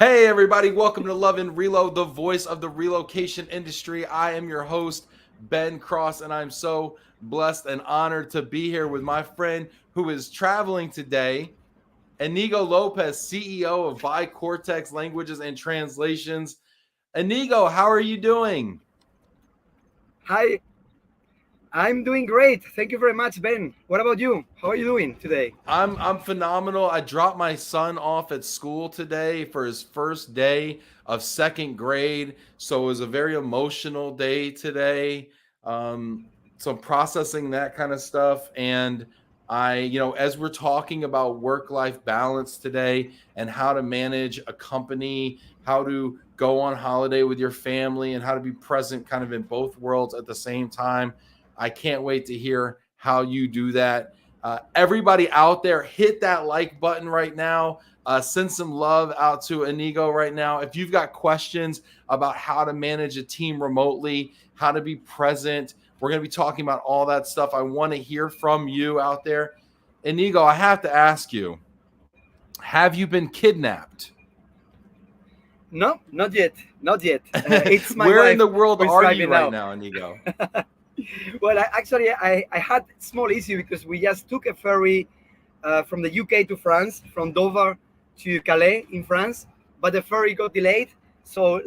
Hey, everybody, welcome to Love and Reload, the voice of the relocation industry. I am your host, Ben Cross, and I'm so blessed and honored to be here with my friend who is traveling today, Inigo Lopez, CEO of BiCortex Languages and Translations. Inigo, how are you doing? Hi, I'm doing great. Thank you very much, Ben. What about you? How are you doing today? I'm phenomenal. I dropped my son off at school today for his first day of second grade, so it was a very emotional day today. Um, so I'm processing that kind of stuff, and as we're talking about work-life balance today and how to manage a company, how to go on holiday with your family, and how to be present kind of in both worlds at the same time. I can't wait to hear how you do that. Everybody out there, hit that like button right now. Send some love out to Inigo right now. If you've got questions about how to manage a team remotely, how to be present, we're going to be talking about all that stuff. I want to hear from you out there. Inigo, I have to ask you, have you been kidnapped? No, not yet. Not yet. It's my Where in wife the world who is are you driving right now. now, Inigo? Well, I had small issue because we just took a ferry from the UK to France, from Dover to Calais in France, but the ferry got delayed. So,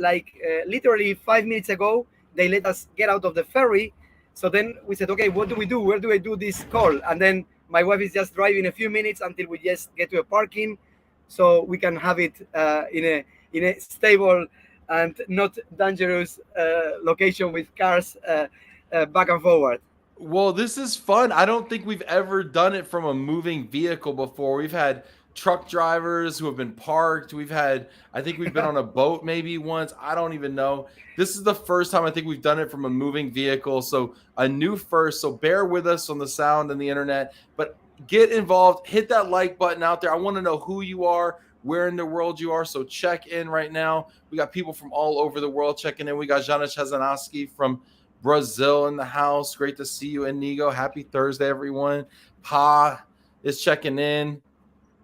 literally 5 minutes ago, they let us get out of the ferry. So then we said, okay, what do we do? Where do I do this call? And then my wife is just driving a few minutes until we just get to a parking, so we can have it in a stable and not dangerous location with cars back and forward. Well, this is fun. I don't think we've ever done it from a moving vehicle before. We've had truck drivers who have been parked. I think we've been on a boat maybe once. I don't even know. This is the first time I think we've done it from a moving vehicle. So, a new first. So, bear with us on the sound and the internet, but get involved. Hit that like button out there. I want to know who you are, where in the world you are. So, check in right now. We got people from all over the world checking in. We got Jana Chazanowski from Brazil in the house. Great to see you, Inigo. Happy Thursday, everyone. Pa is checking in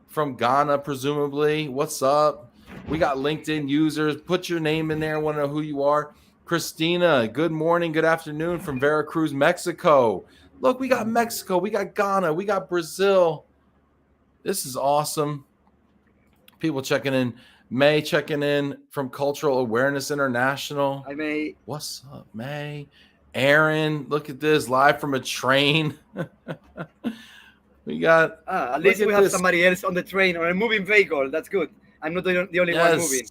from Ghana, presumably. What's up? We got LinkedIn users. Put your name in there. I want to know who you are. Christina, good morning, good afternoon from Veracruz, Mexico. Look, we got Mexico, we got Ghana, we got Brazil. This is awesome. People checking in. May checking in from Cultural Awareness International. I may. What's up, May? Aaron, look at this live from a train. we got, At look least we at have this. somebody else on the train or a moving vehicle. That's good. I'm not the only one Yes. moving.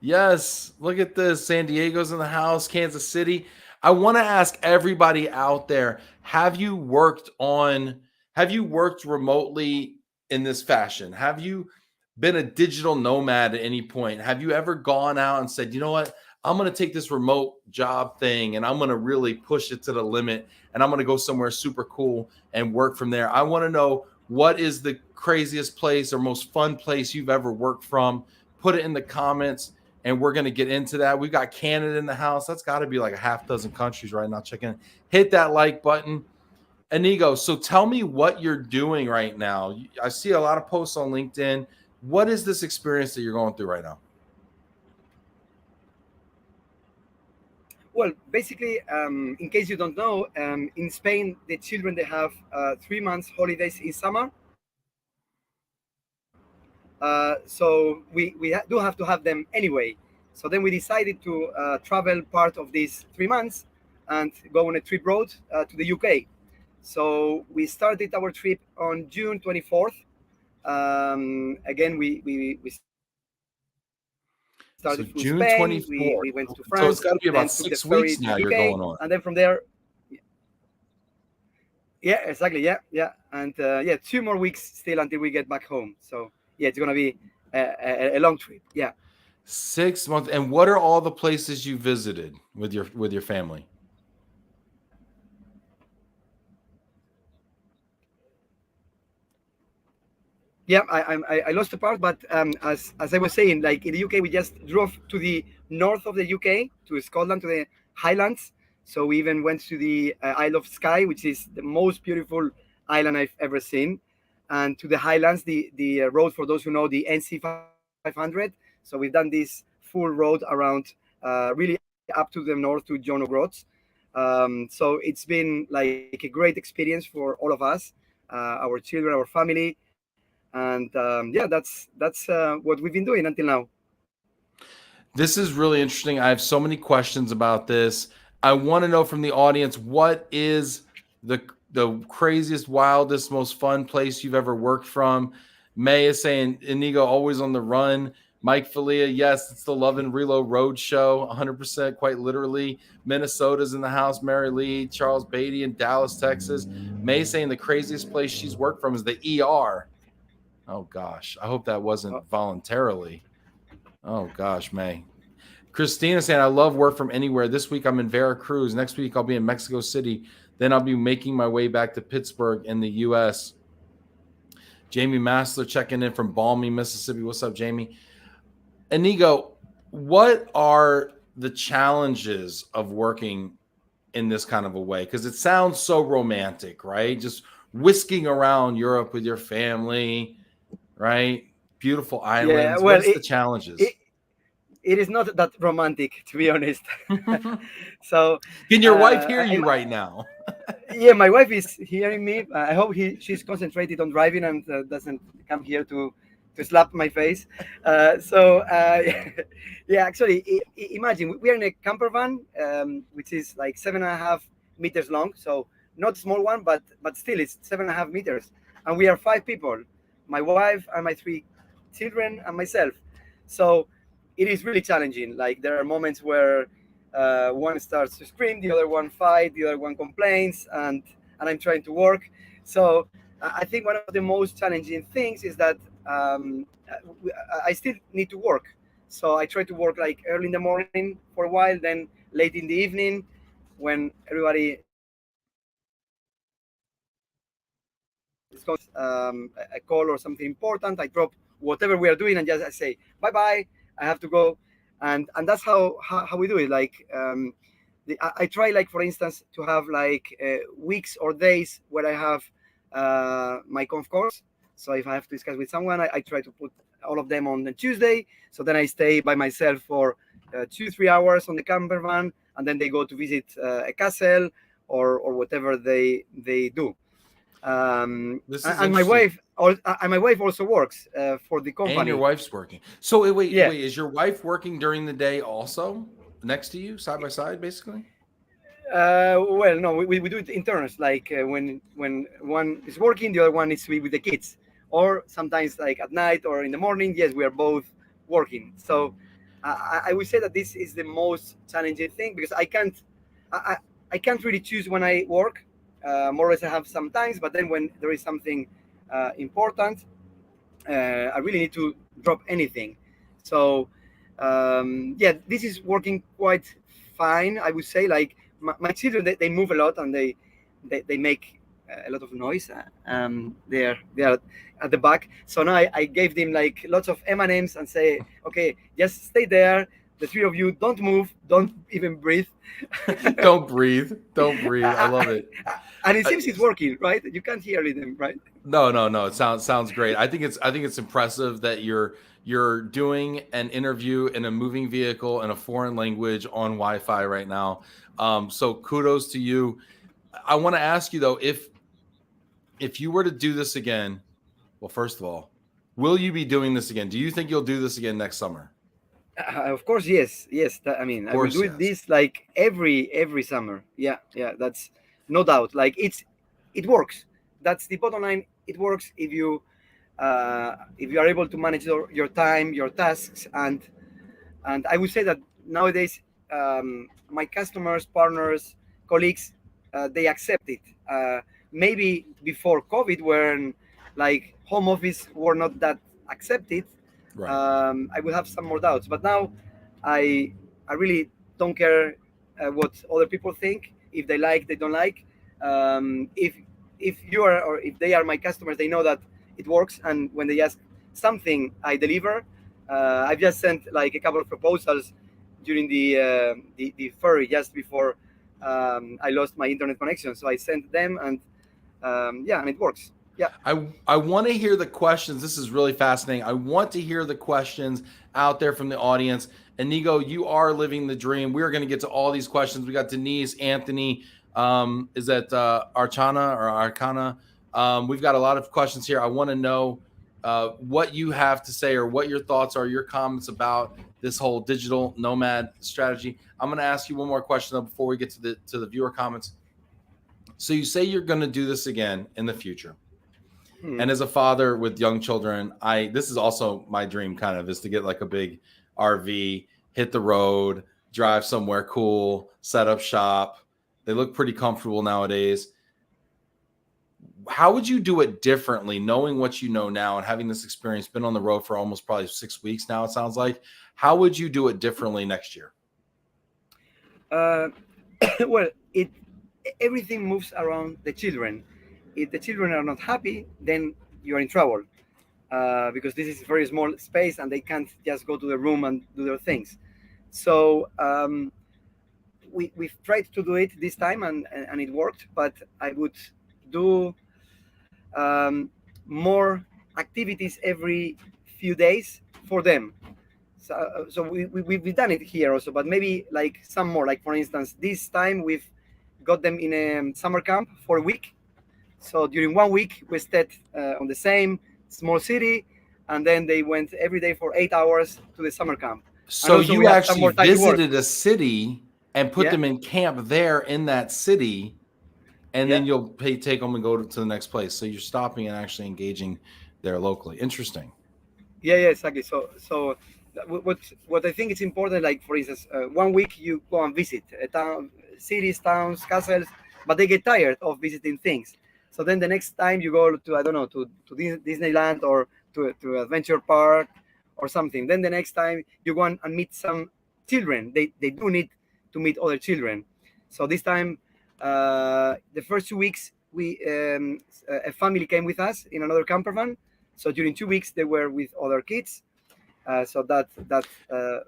Yes. Look at this. San Diego's in the house, Kansas City. I want to ask everybody out there, have you worked remotely in this fashion? Have you been a digital nomad at any point? Have you ever gone out and said, you know what? I'm going to take this remote job thing and I'm going to really push it to the limit and I'm going to go somewhere super cool and work from there. I want to know, what is the craziest place or most fun place you've ever worked from? Put it in the comments and we're going to get into that. We've got Canada in the house. That's got to be like a half dozen countries right now. Check in. Hit that like button. Inigo, so tell me what you're doing right now. I see a lot of posts on LinkedIn. What is this experience that you're going through right now? Well, basically, in case you don't know, in Spain, the children they have 3 months holidays in summer. So we do have to have them anyway. So then we decided to travel part of these 3 months and go on a trip road to the UK. So we started our trip on June 24th. Again, we started from Spain. We went to So France, June then took the 24th. ferry to the So it's got to be UK, about and then 6 from weeks there, now you're going on. yeah, exactly, yeah, and 2 more weeks still until we get back home. So yeah, it's gonna be a long trip. Yeah. 6 months. And what are all the places you visited with your family? Yeah, I lost the part, but as I was saying, like in the UK, we just drove to the north of the UK, to Scotland, to the Highlands. So we even went to the Isle of Skye, which is the most beautiful island I've ever seen, and to the Highlands, the road, for those who know, the NC500. 500. So we've done this full road around, really up to the north to Jono Grots. So it's been like a great experience for all of us, our children, our family, and yeah, that's what we've been doing until now. This is really interesting. I have so many questions about this. I want to know from the audience, what is the craziest, wildest, most fun place you've ever worked from? May is saying Inigo always on the run. Mike Falia, yes, it's the Love and Relo Road Show, 100%, quite literally. Minnesota's in the house. Mary Lee, Charles Beatty in Dallas, Texas. May saying the craziest place she's worked from is the ER. Oh gosh, I hope that wasn't voluntarily. Oh gosh, May. Christina saying, I love work from anywhere. This week I'm in Veracruz. Next week I'll be in Mexico City. Then I'll be making my way back to Pittsburgh in the U.S. Jamie Massler checking in from Balmy, Mississippi. What's up, Jamie? Inigo, what are the challenges of working in this kind of a way? Because it sounds so romantic, right? Just whisking around Europe with your family, right? Beautiful islands. Yeah, well, What's the challenges? It is not that romantic, to be honest. So can your wife hear you right now? Yeah, my wife is hearing me. I hope she's concentrated on driving and doesn't come here to slap my face. Yeah, actually, imagine we are in a camper van, which is like 7.5 meters long. So not small one, but still it's 7.5 meters, and we are 5 people: my wife and my 3 children and myself. So it is really challenging. Like there are moments where one starts to scream, the other one fight, the other one complains, and I'm trying to work. So I think one of the most challenging things is that I still need to work. So I try to work like early in the morning for a while, then late in the evening when everybody a call or something important, I drop whatever we are doing and just I say bye bye. I have to go, and that's how we do it. Like I try, like for instance, to have like weeks or days where I have my conf calls. So if I have to discuss with someone, I try to put all of them on the Tuesday. So then I stay by myself for 2-3 hours on the camper van, and then they go to visit a castle or whatever they do. And my wife also works for the company. And your wife's working. So wait, is your wife working during the day also next to you, side by side, basically? Well, no, we do it in turns. Like when one is working, the other one is with the kids, or sometimes like at night or in the morning. Yes, we are both working. So I would say that this is the most challenging thing, because I can't really choose when I work. More or less, I have some times, but then when there is something important, I really need to drop anything. So yeah, this is working quite fine, I would say. Like my children, they move a lot, and they make a lot of noise. They are at the back. So now I gave them like lots of M&Ms and say, okay, just stay there. The three of you, don't move, don't even breathe. Don't breathe. I love it. And it seems it's working, right? You can't hear them, right? No. It sounds great. I think it's impressive that you're doing an interview in a moving vehicle in a foreign language on Wi-Fi right now. So kudos to you. I want to ask you though, if you were to do this again, well, first of all, will you be doing this again? Do you think you'll do this again next summer? Of course, yes. I mean, I will do this like every summer. Yeah, that's no doubt. Like it works. That's the bottom line. It works if you are able to manage your time, your tasks, and I would say that nowadays my customers, partners, colleagues, they accept it. Maybe before COVID, when like home office were not that accepted, right. I will have some more doubts. But now I really don't care what other people think. If they like, they don't like. If you are, or if they are my customers, they know that it works. And when they ask something, I deliver. I've just sent like a couple of proposals during the ferry just before I lost my internet connection. So I sent them, and and it works. Yeah. I want to hear the questions. This is really fascinating. I want to hear the questions out there from the audience. Inigo, you are living the dream. We're going to get to all these questions. We got Denise, Anthony, is that Archana or Arcana? We've got a lot of questions here. I want to know what you have to say or what your thoughts are, your comments about this whole digital nomad strategy. I'm going to ask you one more question though before we get to the viewer comments. So you say you're going to do this again in the future. And as a father with young children, this is also my dream kind of, is to get like a big RV, hit the road, drive somewhere cool, set up shop. They look pretty comfortable nowadays. How would you do it differently, knowing what you know now and having this experience, been on the road for almost probably 6 weeks now, it sounds like? How would you do it differently next year? Well, everything moves around the children. If the children are not happy, then you're in trouble, because this is a very small space and they can't just go to the room and do their things. So we've tried to do it this time, and it worked. But I would do more activities every few days for them. So we've done it here also, but maybe like some more. Like for instance, this time we've got them in a summer camp for a week. So during 1 week we stayed on the same small city, and then they went every day for 8 hours to the summer camp. So you actually visited a city and put them in camp there in that city, and then you'll take them and go to the next place. So you're stopping and actually engaging there locally. Interesting. Yeah, exactly. So what I think is important, like for instance, 1 week you go and visit a town, cities, towns, castles, but they get tired of visiting things. So then the next time you go to, I don't know, to Disneyland or to Adventure Park or something. Then the next time you go and meet some children. They do need to meet other children. So this time, the first 2 weeks, a family came with us in another campervan. So during 2 weeks they were with other kids. So that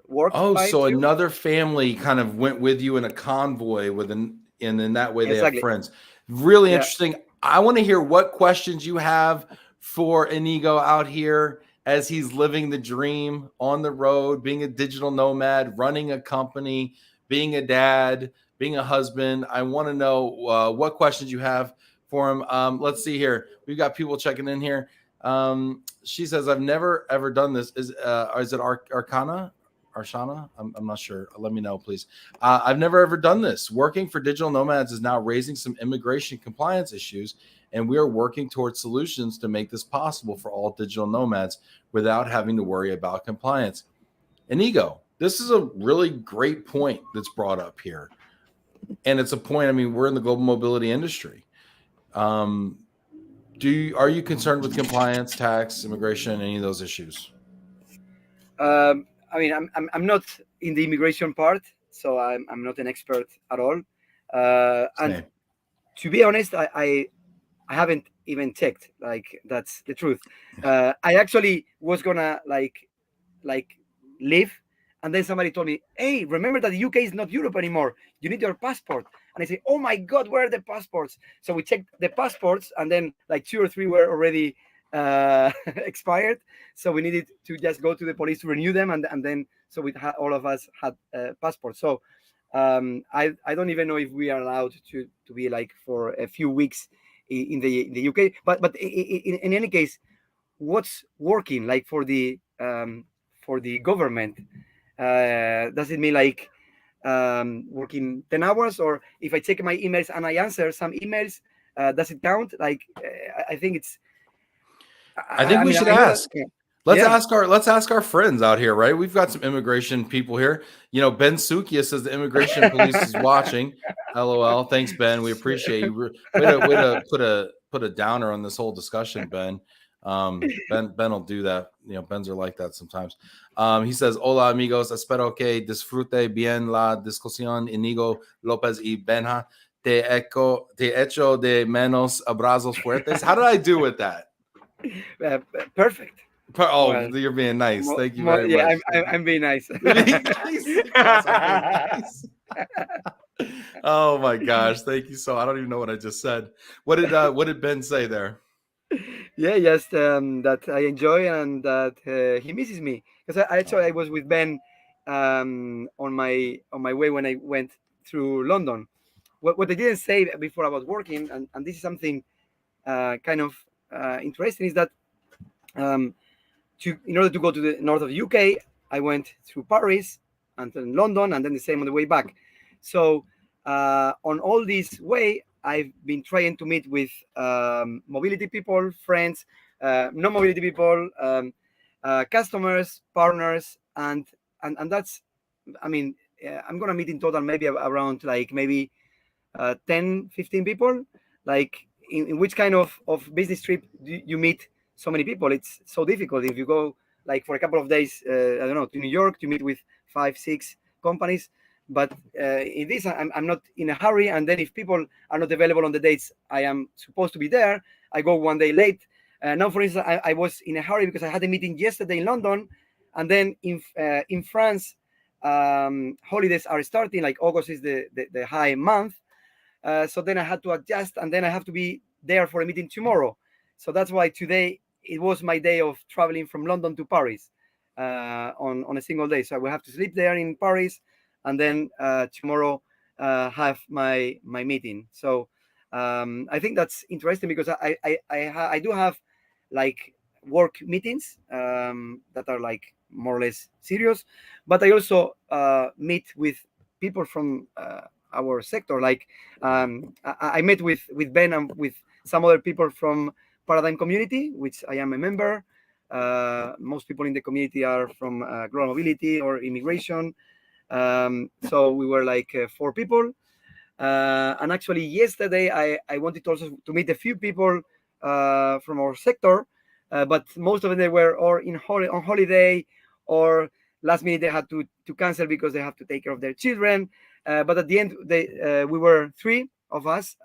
worked. Oh, so another family kind of went with you in a convoy and in that way they have friends. Really interesting. I want to hear what questions you have for Inigo out here as he's living the dream on the road, being a digital nomad, running a company, being a dad, being a husband. I want to know what questions you have for him. Let's see here. We've got people checking in here. She says, I've never ever done this. Is it Arcana? Arshana? I'm not sure. Let me know, please. I've never ever done this. Working for digital nomads is now raising some immigration compliance issues, and we are working towards solutions to make this possible for all digital nomads without having to worry about compliance. Inigo, this is a really great point that's brought up here. And it's a point, I mean, we're in the global mobility industry. Are you concerned with compliance, tax, immigration, any of those issues? I mean, I'm not in the immigration part, so I'm not an expert at all. And to be honest, I haven't even checked. Like, that's the truth. I actually was gonna like leave, and then somebody told me, "Hey, remember that the UK is not Europe anymore. You need your passport." And I say, "Oh my God, where are the passports?" So we checked the passports, and then like 2 or 3 were already expired. So we needed to just go to the police to renew them, and then so all of us had passports. So I don't even know if we are allowed to be like for a few weeks in the UK. But in any case, what's working like for the government? Does it mean like working 10 hours, or if I check my emails and I answer some emails, does it count? Like I think it's. I think we should ask. Let's ask our friends out here, right? We've got some immigration people here. You know, Ben Sukia says the immigration police is watching. LOL. Thanks, Ben. We appreciate you. Way to put a downer on this whole discussion, Ben. Ben will do that. You know, Ben's are like that sometimes. He says, "Hola amigos, espero que disfrute bien la discusión. Inigo Lopez y Benja. Te echo de menos abrazos fuertes." How did I do with that? Perfect. Oh, well, you're being nice. Thank you very much. I'm being nice. Oh my gosh, thank you. So I don't even know what I just said. What did Ben say there? Yeah, just that I enjoy and that he misses me because actually I was with Ben on my way when I went through London. What I didn't say before about working, and this is something kind of interesting, is that um, in order to go to the north of the UK, I went through Paris and then London, and then the same on the way back. So on all this way, I've been trying to meet with mobility people, friends, non-mobility people, customers, partners, and that's, I mean, I'm gonna meet in total maybe around like maybe 10, 15 people. Like in which kind of business trip do you meet so many people? It's so difficult. If you go like for a couple of days, I don't know, to New York to meet with 5, 6 companies. But in this, I'm not in a hurry. And then if people are not available on the dates I am supposed to be there, I go one day late. Now, for instance, I was in a hurry because I had a meeting yesterday in London, and then in France, holidays are starting. Like August is the high month, so then I had to adjust, and then I have to be there for a meeting tomorrow. So that's why today it was my day of traveling from London to Paris on a single day. So I will have to sleep there in Paris, and then tomorrow have my meeting. So I think that's interesting because I do have like work meetings that are like more or less serious, but I also meet with people from our sector. Like I met with Ben and with some other people from Paradigm Community, which I am a member. Most people in the community are from global mobility or immigration. So we were like 4 people. And actually, yesterday I wanted also to meet a few people from our sector, but most of them they were or on holiday, or last minute they had to cancel because they have to take care of their children. But at the end, we were 3 of us,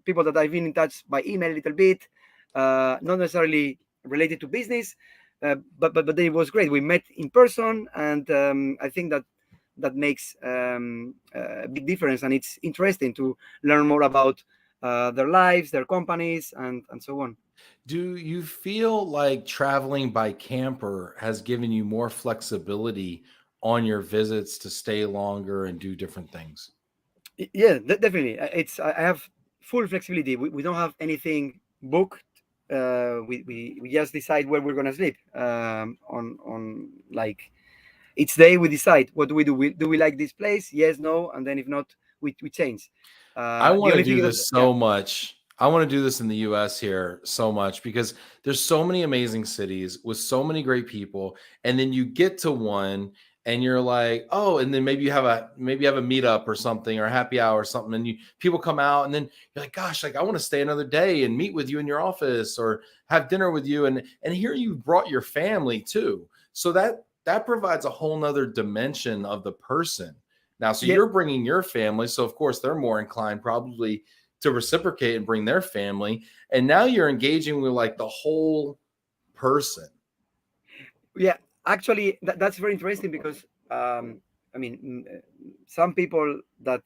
people that I've been in touch by email a little bit, not necessarily related to business, but it was great. We met in person, and I think that makes a big difference, and it's interesting to learn more about their lives, their companies, and so on. Do you feel like traveling by camper has given you more flexibility on your visits to stay longer and do different things? Yeah, definitely. I have full flexibility. We don't have anything booked. We just decide where we're gonna sleep on like each day. We decide what do we do. Do we like this place? Yes, no, and then if not, we change. I The want to only thing do is that, this yeah, so much. I want to do this in the US here so much because there's so many amazing cities with so many great people, and then you get to one and you're like, "Oh," and then maybe you have a meetup or something, or a happy hour or something, and you people come out, and then you're like, "Gosh, like I want to stay another day and meet with you in your office or have dinner with you," and here you brought your family too. So that provides a whole nother dimension of the person. Now, so yeah, you're bringing your family, so of course they're more inclined probably to reciprocate and bring their family, and now you're engaging with like the whole person. yeah. Actually, that's very interesting because I mean, some people that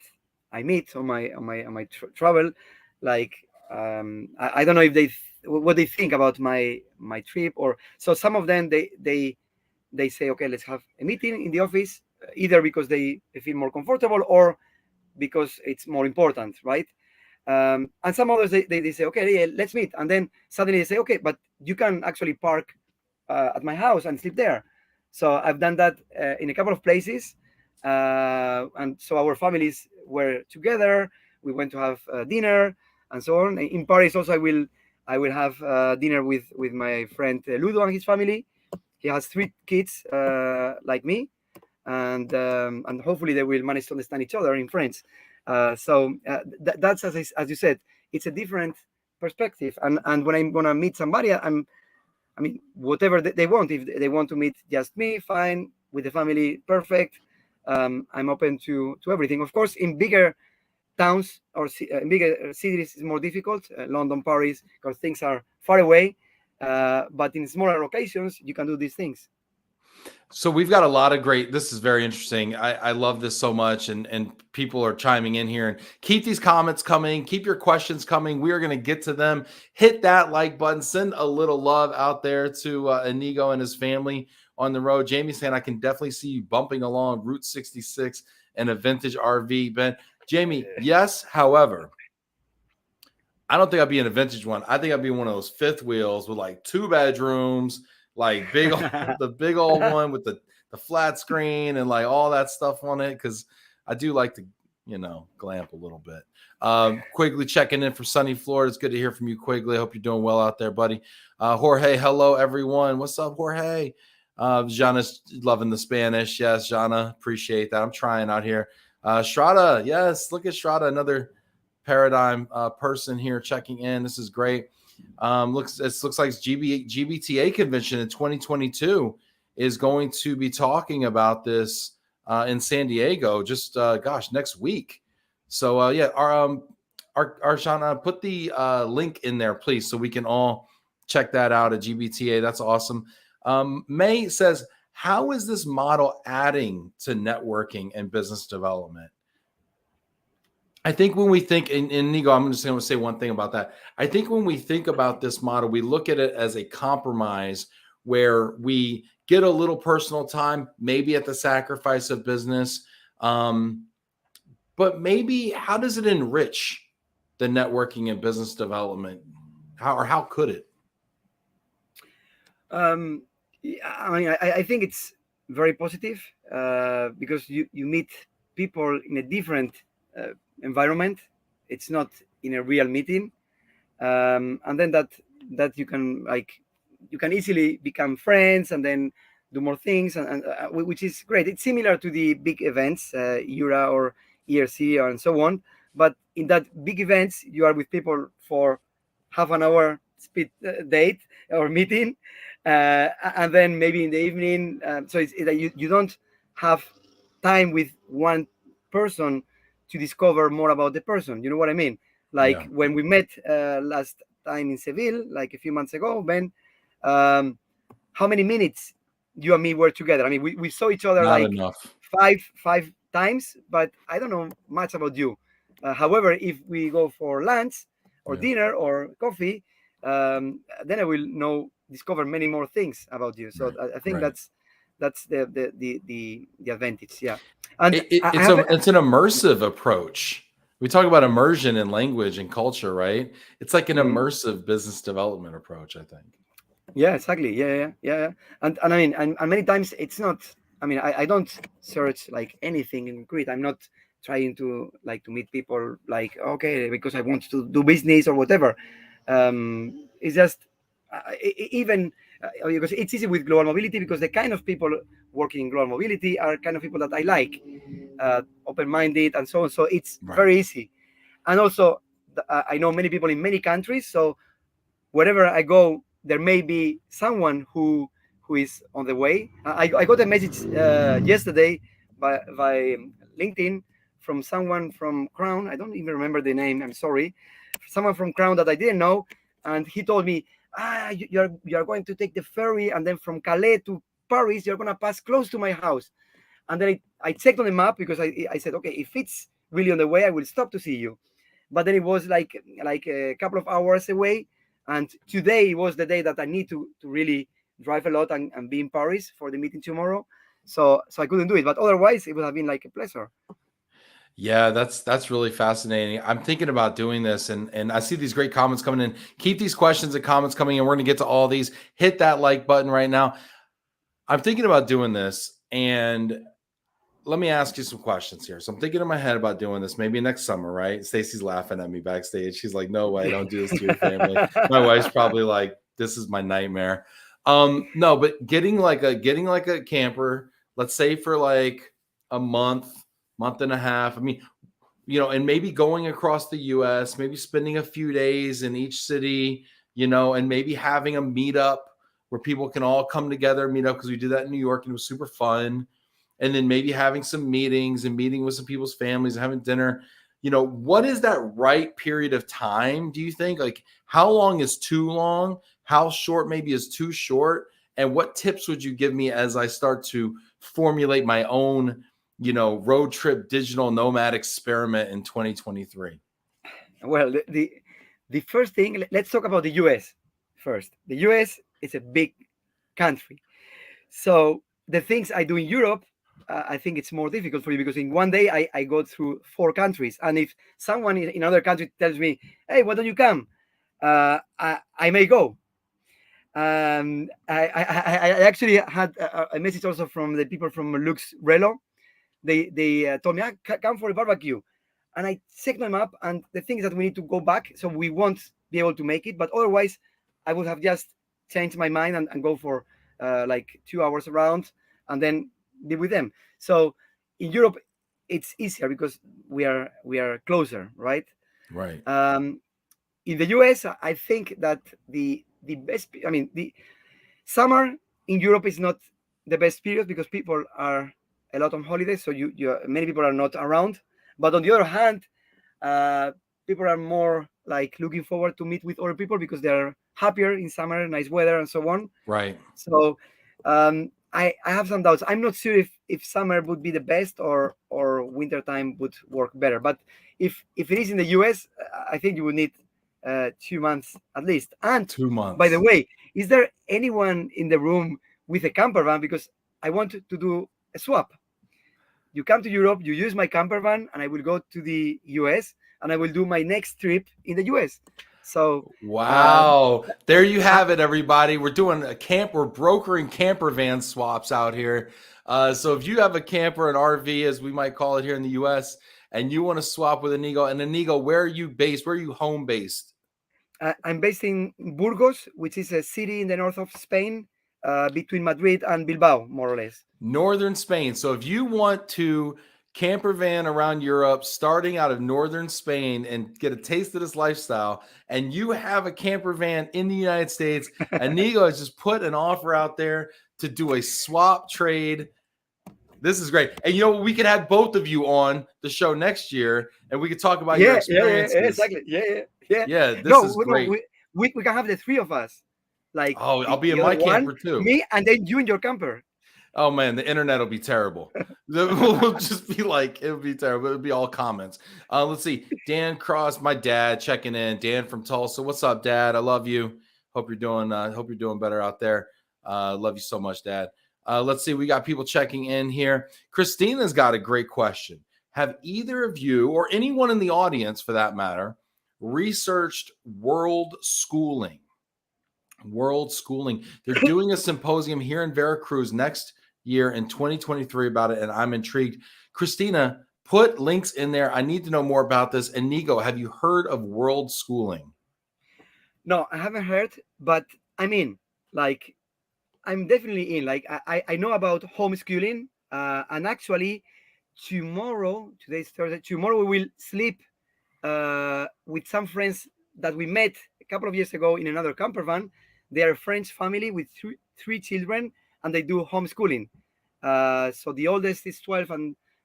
I meet on my travel, like I don't know if what they think about my trip, or so some of them they say, okay, let's have a meeting in the office, either because they feel more comfortable or because it's more important, right? And some others they say, okay, yeah, let's meet, and then suddenly they say, okay, but you can actually park at my house and sleep there. So I've done that in a couple of places, and so our families were together. We went to have dinner and so on. In Paris, also, I will have dinner with my friend Ludo and his family. He has 3 kids like me, and hopefully they will manage to understand each other in French. That's as you said, it's a different perspective. And when I'm gonna meet somebody, I mean, whatever they want. If they want to meet just me, fine. With the family, perfect. I'm open to everything. Of course, in bigger towns or in bigger cities, it's more difficult. London, Paris, because things are far away. But in smaller locations, you can do these things. So we've got a lot of great, this is very interesting. I love this so much. And people are chiming in here, and keep these comments coming. Keep your questions coming. We are going to get to them. Hit that like button. Send a little love out there to Inigo and his family on the road. Jamie's saying, I can definitely see you bumping along Route 66 in a vintage RV, Ben. Jamie, yes. However, I don't think I'd be in a vintage one. I think I'd be one of those fifth wheels with like 2 bedrooms, like big, the big old one with the flat screen and like all that stuff on it. Cause I do like to, glamp a little bit. Quigley checking in from sunny Florida. It's good to hear from you, Quigley. I hope you're doing well out there, buddy. Jorge, hello everyone. What's up, Jorge? Jana's loving the Spanish. Yes, Jana, appreciate that. I'm trying out here. Strada, yes, look at Strada, another paradigm person here checking in. This is great. Looks like GBTA convention in 2022 is going to be talking about this in San Diego just next week. So yeah, our Shana, put the link in there, please, so we can all check that out at GBTA. That's awesome. May says, how is this model adding to networking and business development? I think when we think, and Inigo, I'm just going to say one thing about that. I think when we think about this model, we look at it as a compromise where we get a little personal time, maybe at the sacrifice of business. But maybe how does it enrich the networking and business development? How could it? I mean, I think it's very positive because you meet people in a different environment. It's not in a real meeting, and then that you can easily become friends and then do more things, and which is great. It's similar to the big events, EURA or ERC and so on. But in that big events, you are with people for half an hour speed date or meeting, and then maybe in the evening. So you don't have time with one person to discover more about the person. You know what I mean? Like when we met last time in Seville, like a few months ago, Ben, how many minutes you and me were together? I mean, we saw each other Not like enough. five times, but I don't know much about you. However, if we go for lunch or dinner or coffee, then I will discover many more things about you. So I think that's the advantage. Yeah. And it's an immersive approach. We talk about immersion in language and culture, right? It's like an immersive business development approach, I think. Yeah, exactly. Yeah. And I mean, and many times it's not. I mean, I don't search like anything in Crete. I'm not trying to meet people like, okay, because I want to do business or whatever. It's just even because it's easy with global mobility, because the kind of people working in global mobility are kind of people that I like, open-minded and so on. So it's very easy. And also, I know many people in many countries. So wherever I go, there may be someone who is on the way. I got a message yesterday by LinkedIn from someone from Crown. I don't even remember the name. I'm sorry. Someone from Crown that I didn't know, and he told me, you are going to take the ferry, and then from Calais to Paris, you're going to pass close to my house. And then I checked on the map, because I said, okay, if it's really on the way, I will stop to see you. But then it was like a couple of hours away. And today was the day that I need to really drive a lot and be in Paris for the meeting tomorrow. So I couldn't do it. But otherwise, it would have been like a pleasure. Yeah, that's really fascinating. I'm thinking about doing this, and I see these great comments coming in. Keep these questions and comments coming in. We're going to get to all these. Hit that like button right now. I'm thinking about doing this, and let me ask you some questions here. So I'm thinking in my head about doing this maybe next summer, right? Stacy's laughing at me backstage. She's like, "No way, don't do this to your family." My wife's probably like, "This is my nightmare." No, but getting like a camper, let's say for like a month and a half. I mean, and maybe going across the US, maybe spending a few days in each city, and maybe having a meetup where people can all come together, meet up, because we did that in New York and it was super fun. And then maybe having some meetings and meeting with some people's families and having dinner. What is that right period of time, do you think? Like, how long is too long? How short maybe is too short? And what tips would you give me as I start to formulate my own, road trip digital nomad experiment in 2023? Well, the first thing, let's talk about the US first. The US is a big country. So the things I do in Europe, I think it's more difficult for you because in one day I go through 4 countries. And if someone in another country tells me, hey, why don't you come? I may go. I actually had a message also from the people from LOVE+RELO. They told me, come for a barbecue. And I checked them up, and the thing is that we need to go back, so we won't be able to make it. But otherwise, I would have just changed my mind and go for like 2 hours around and then be with them. So in Europe, it's easier because we are closer, right? Right. In the US, I think that the best, I mean, the summer in Europe is not the best period because people are a lot on holidays, so many people are not around. But on the other hand, people are more like looking forward to meet with other people because they're happier in summer, nice weather, and so on. Right. So I have some doubts. I'm not sure if summer would be the best or winter time would work better. But if it is in the US, I think you would need 2 months at least. And 2 months. by the way, is there anyone in the room with a camper van? Because I want to do a swap. You come to Europe, you use my camper van, and I will go to the US, and I will do my next trip in the US. So wow, there you have it, everybody. We're doing we're brokering camper van swaps out here. So if you have a camper, an RV, as we might call it here in the US, and you want to swap with Inigo, and Inigo, where are you based? Where are you home based? I'm based in Burgos, which is a city in the north of Spain, between Madrid and Bilbao, more or less. Northern Spain. So if you want to camper van around Europe, starting out of northern Spain, and get a taste of this lifestyle, and you have a camper van in the United States, Inigo has just put an offer out there to do a swap trade. This is great. And we could have both of you on the show next year, and we could talk about your experiences. Yeah, exactly. Yeah, this is great. No, we can have the 3 of us. Like, I'll be in my camper too. Me, and then you in your camper. Oh man, the internet will be terrible. We'll just be like, it'll be terrible. It'll be all comments. Let's see. Dan Cross, my dad, checking in. Dan from Tulsa. What's up, Dad? I love you. Hope you're doing better out there. Love you so much, Dad. Let's see. We got people checking in here. Christina's got a great question. Have either of you, or anyone in the audience for that matter, researched world schooling? World schooling. They're doing a symposium here in Veracruz next year in 2023 about it, and I'm intrigued. Christina, put links in there. I need to know more about this. Inigo, have you heard of world schooling? No, I haven't heard, but I mean, like, I'm definitely in. Like, I know about homeschooling, and actually, today's Thursday, tomorrow we will sleep with some friends that we met a couple of years ago in another camper van. They are a French family with three children, and they do homeschooling. So the oldest is 12,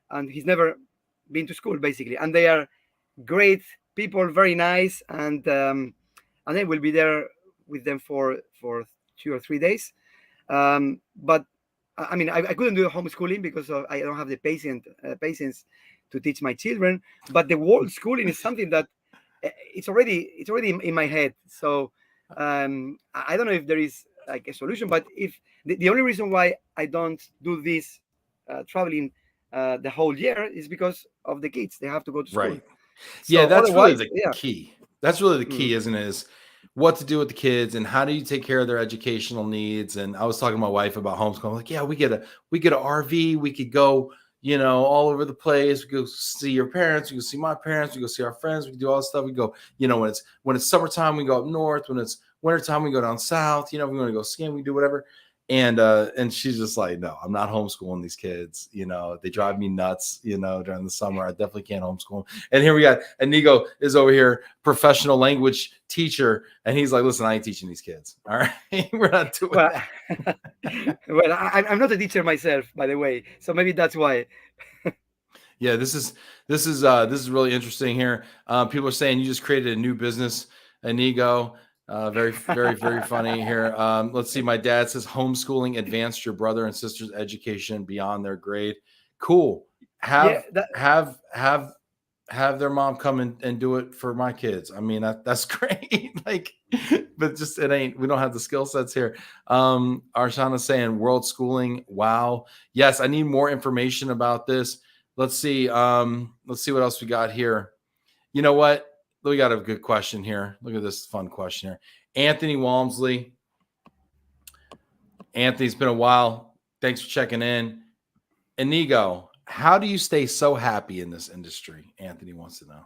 and he's never been to school, basically. And they are great people, very nice, and they will be there with them for 2 or 3 days. But I mean, I couldn't do homeschooling because I don't have the patience to teach my children. But the world schooling is something that it's already in my head. So I don't know if there is like a solution, but if the only reason why I don't do this traveling the whole year is because of the kids. They have to go to school. Right. So yeah, that's really the key. That's really the key, isn't it? Is what to do with the kids and how do you take care of their educational needs. And I was talking to my wife about homeschooling. Like, yeah, we get an RV. We could go, all over the place. We go see your parents. We go see my parents. We go see our friends. We can do all this stuff. We go, when it's summertime, we go up north. When it's wintertime, we go down south. We want to go skiing. We do whatever. And she's just like, no, I'm not homeschooling these kids. They drive me nuts, during the summer. I definitely can't homeschool them. And here we got Inigo is over here, professional language teacher. And he's like, listen, I ain't teaching these kids. All right. We're not doing that. Well, I'm not a teacher myself, by the way. So maybe that's why. Yeah, this is really interesting here. People are saying you just created a new business, Inigo. Very funny here. Let's see. My dad says homeschooling advanced your brother and sister's education beyond their grade. Cool. Yeah, Have have have have their mom come and do it for my kids. I mean, that's great. Like, but just it ain't. We don't have the skill sets here. Arshana's saying world schooling. Wow. Yes, I need more information about this. Let's see. Let's see what else we got here. You know what? We got a good question here. Look at this fun question here. Anthony Walmsley. Anthony, it's been a while. Thanks for checking in. Inigo, how do you stay so happy in this industry? Anthony wants to know.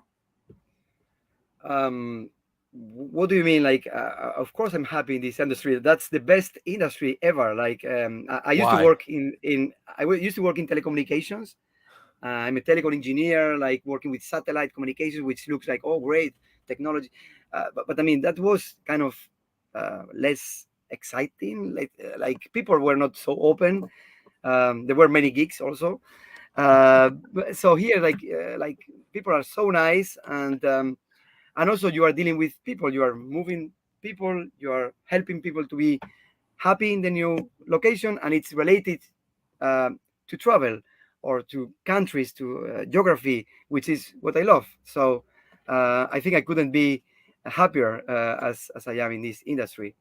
What do you mean? Like, of course, I'm happy in this industry. That's the best industry ever. Like, I used to Why? work used to work in telecommunications. I'm a telecom engineer, like working with satellite communications, which looks like, oh, great technology. But I mean, that was kind of less exciting. Like people were not so open. There were many gigs also. So here, like people are so nice, and also you are dealing with people. You are moving people. You are helping people to be happy in the new location, and it's related to travel or to countries, to geography, which is what I love. So I think I couldn't be happier as I am in this industry.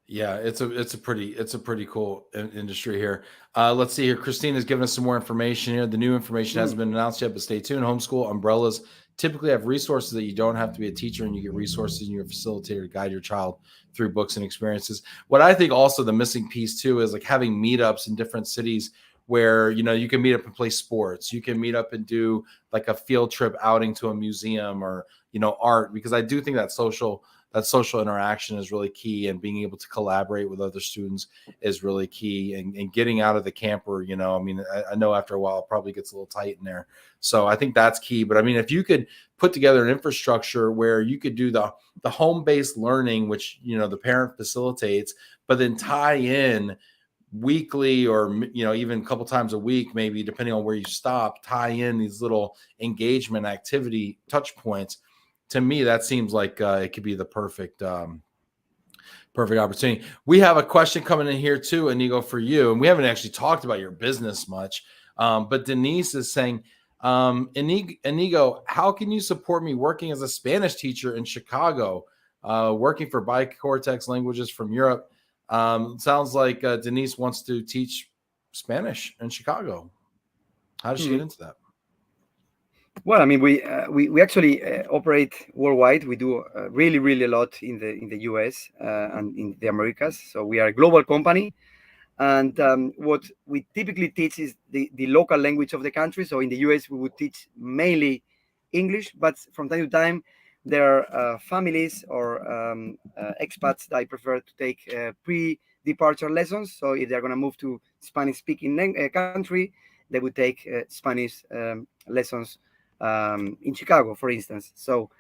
Yeah, it's a pretty cool industry here. Let's see here. Christine has given us some more information here. The new information Mm. hasn't been announced yet, but stay tuned. Homeschool umbrellas typically have resources that you don't have to be a teacher, and you get resources in your facilitator to guide your child through books and experiences. What I think also the missing piece too is like having meetups in different cities where you can meet up and play sports. You can meet up and do like a field trip outing to a museum or art, because I do think that social interaction is really key, and being able to collaborate with other students is really key, and getting out of the camper. I mean, I know after a while it probably gets a little tight in there, so I think that's key. But I mean, if you could put together an infrastructure where you could do the home-based learning, which the parent facilitates, but then tie in weekly or even a couple times a week, maybe depending on where you stop, tie in these little engagement activity touch points. To me, that seems like it could be the perfect opportunity. We have a question coming in here too, Inigo, for you, and we haven't actually talked about your business much, but Denise is saying, Inigo, how can you support me working as a Spanish teacher in Chicago, working for BiCortex Languages from Europe? Sounds like Denise wants to teach Spanish in Chicago. How does she get into that? Well, I mean, we actually operate worldwide. We do really a lot in the US and in the Americas. So we are a global company, and what we typically teach is the local language of the country. So in the US, we would teach mainly English, but from time to time, there are families or expats that prefer to take pre-departure lessons. So if they're going to move to Spanish-speaking country, they would take Spanish lessons in Chicago, for instance. So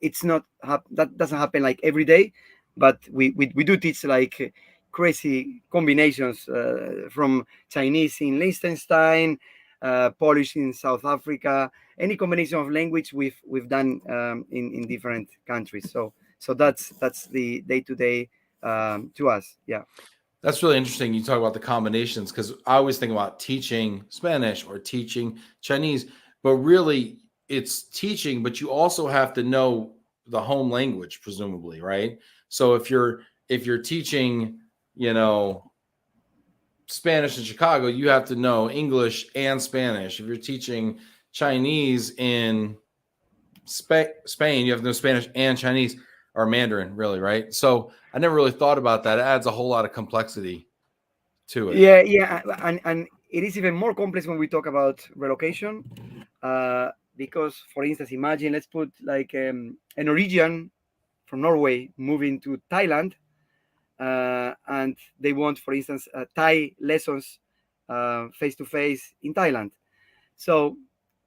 it's not that doesn't happen like every day, but we do teach like crazy combinations from Chinese in Liechtenstein, Polish in South Africa, any combination of language we've done in different countries. So that's the day to day to us. Yeah. That's really interesting. You talk about the combinations, because I always think about teaching Spanish or teaching Chinese, but really it's teaching, but you also have to know the home language, presumably, right? So if you're teaching, Spanish in Chicago, you have to know English and Spanish. If you're teaching Chinese in Spain, you have to know Spanish and Chinese, or Mandarin, really, right? So I never really thought about that. It adds a whole lot of complexity to it. Yeah, and it is even more complex when we talk about relocation, because, for instance, imagine let's put like a Norwegian from Norway moving to Thailand, and they want, for instance, Thai lessons face to face in Thailand. So,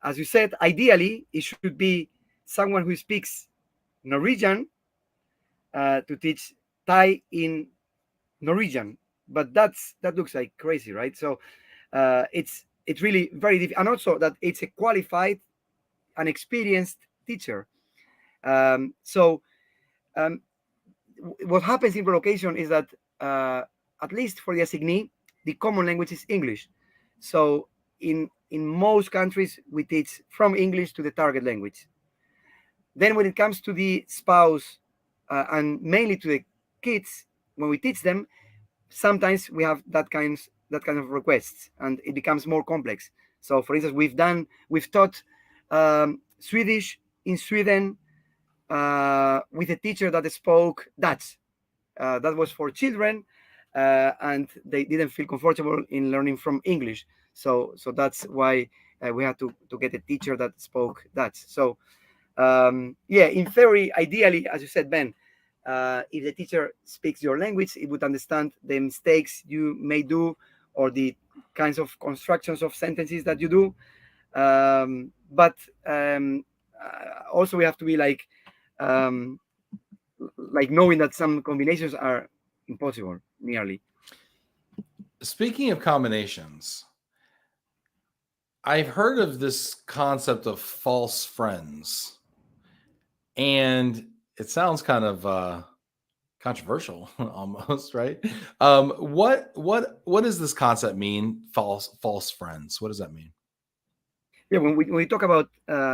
as you said, ideally it should be someone who speaks Norwegian to teach Thai in Norwegian, but that looks like crazy, right? So it's really very difficult, and also that it's a qualified and experienced teacher. So what happens in relocation is that, at least for the assignee, the common language is English. So in most countries, we teach from English to the target language. Then when it comes to the spouse, and mainly to the kids, when we teach them, sometimes we have that kind of requests, and it becomes more complex. So, for instance, we've taught Swedish in Sweden with a teacher that spoke Dutch. That was for children, and they didn't feel comfortable in learning from English. So that's why we had to get a teacher that spoke Dutch. So yeah, in theory, ideally, as you said, Ben, if the teacher speaks your language, it would understand the mistakes you may do or the kinds of constructions of sentences that you do. But also we have to be um, like knowing that some combinations are impossible, nearly. Speaking of combinations, I've heard of this concept of false friends, and it sounds kind of controversial almost, right? What does this concept mean? False friends. What does that mean? Yeah, when we talk about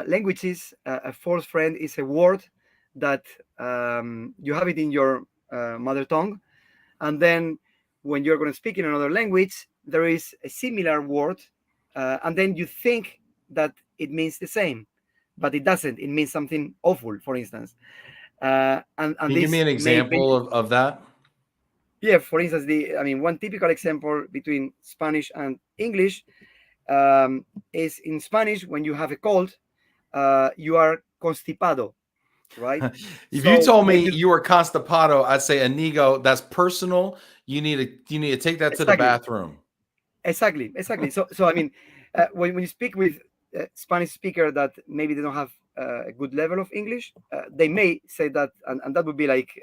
languages, a false friend is a word that you have it in your mother tongue, and then when you're going to speak in another language, there is a similar word, and then you think that it means the same, but it doesn't. It means something awful, for instance. And Can you give me this an may be, example of that? yeah, for instance, one typical example between Spanish and English is in Spanish, when you have a cold, you are constipado, right? If you So told then me you, you were constipado, I'd say, Inigo, that's personal. You need to take that to the exactly, bathroom. exactly. So when you speak with a Spanish speaker that maybe they don't have a good level of English, they may say that, and that would be like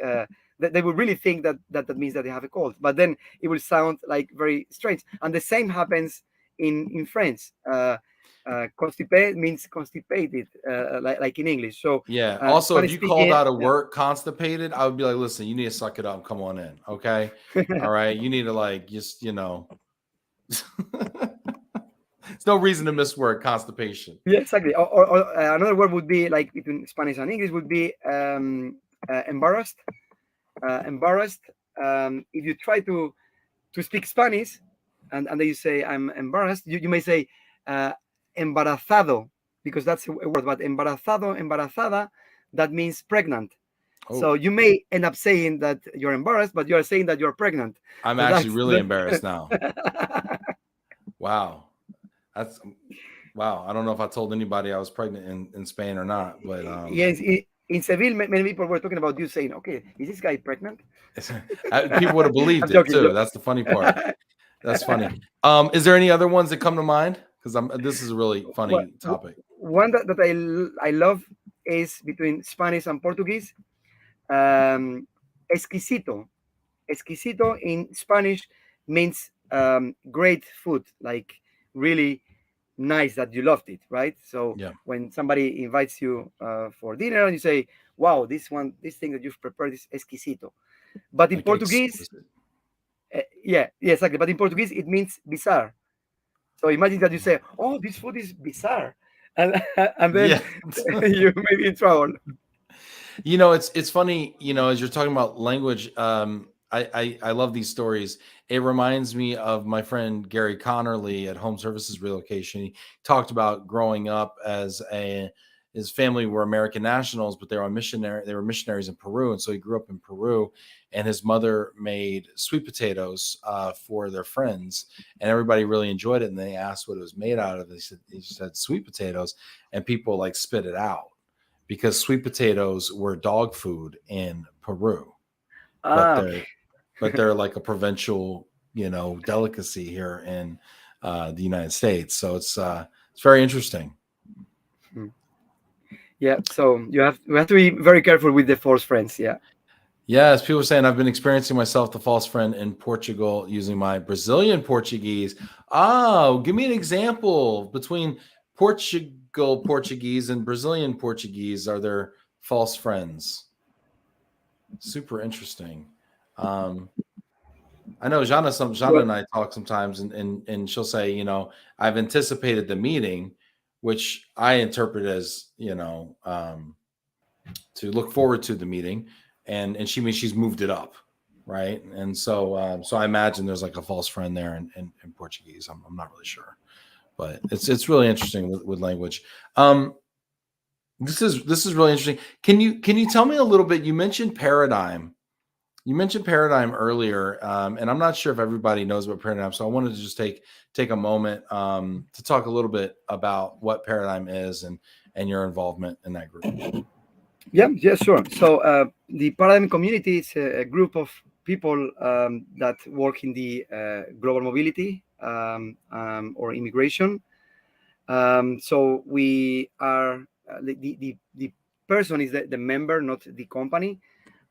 they would really think that means that they have a cold, but then it will sound like very strange. And the same happens in French. Constipé means constipated, like in English. So Yeah. Also, if Spanish you called speaking, out of yeah. work constipated, I would be like, listen, you need to suck it up and come on in. Okay. All right. You need to there's no reason to miss work, constipation. Yeah, exactly. Or another word would be like between Spanish and English would be embarrassed. Embarrassed. If you try to speak Spanish, and then you say I'm embarrassed, you may say embarazado, because that's a word. But embarazado, embarazada, that means pregnant. So Oh, you may end up saying that you're embarrassed, but you are saying that you're pregnant. I'm So actually that's really embarrassed now. that. Wow. That's wow. I don't know if I told anybody I was pregnant in Spain or not, but Yes, in Seville, many people were talking about you saying, "Okay, is this guy pregnant?" people would have believed I'm it joking. too. That's the funny part. That's funny. Is there any other ones that come to mind? Because this is a really Well, funny topic. one that I love is between Spanish and Portuguese. Exquisito. Exquisito in Spanish means great food, like really nice, that you loved it, right? So Yeah. when somebody invites you for dinner and you say, "Wow, this thing that you've prepared is exquisito," but in Like Portuguese, exquisite. yeah, exactly. But in Portuguese, it means bizarre. So imagine that you say, "Oh, this food is bizarre," and and then Yeah. you may be in trouble. It's funny, as you're talking about language, I love these stories. It reminds me of my friend Gary Connerly at Home Services Relocation. He talked about growing up his family were American nationals, but they were missionaries in Peru. And so he grew up in Peru, and his mother made sweet potatoes for their friends, and everybody really enjoyed it. And they asked what it was made out of. He said sweet potatoes, and people like spit it out because sweet potatoes were dog food in Peru, but Ah, okay. they're like a provincial, delicacy here in the United States. So it's very interesting. Hmm. Yeah. So we have to be very careful with the false friends. Yeah. Yes, people are saying I've been experiencing myself the false friend in Portugal using my Brazilian Portuguese. Oh, give me an example between Portuguese and Brazilian Portuguese. Are there false friends? Super interesting. Um, I know Jana Well, and I talk sometimes, and she'll say, I've anticipated the meeting, which I interpret as, to look forward to the meeting, and she means she's moved it up, right? And so I imagine there's like a false friend there in Portuguese. I'm not really sure, but it's really interesting with language. Um, this is really interesting. Can you tell me a little bit? You mentioned paradigm. You mentioned paradigm earlier, and I'm not sure if everybody knows about paradigm. So I wanted to just take a moment to talk a little bit about what paradigm is and your involvement in that group. yeah, sure. So the Paradigm community is a group of people that work in the global mobility or immigration. So we are the person is the member, not the company,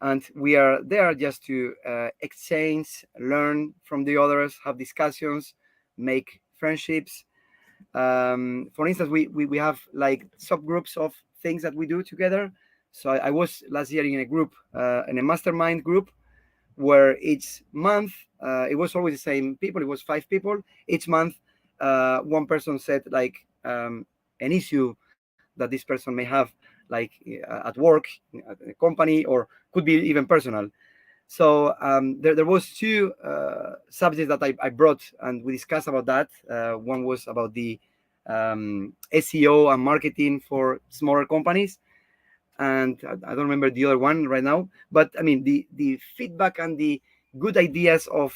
and we are there just to exchange, learn from the others, have discussions, make friendships. For instance, we have like subgroups of things that we do together. So I was last year in a group, in a mastermind group, where each month it was always the same people. It was 5 people each month. One person said like an issue that this person may have, like at work, at a company, or could be even personal. So there was two subjects that I brought, and we discussed about that. One was about the SEO and marketing for smaller companies, and I don't remember the other one right now. But I mean, the feedback and the good ideas of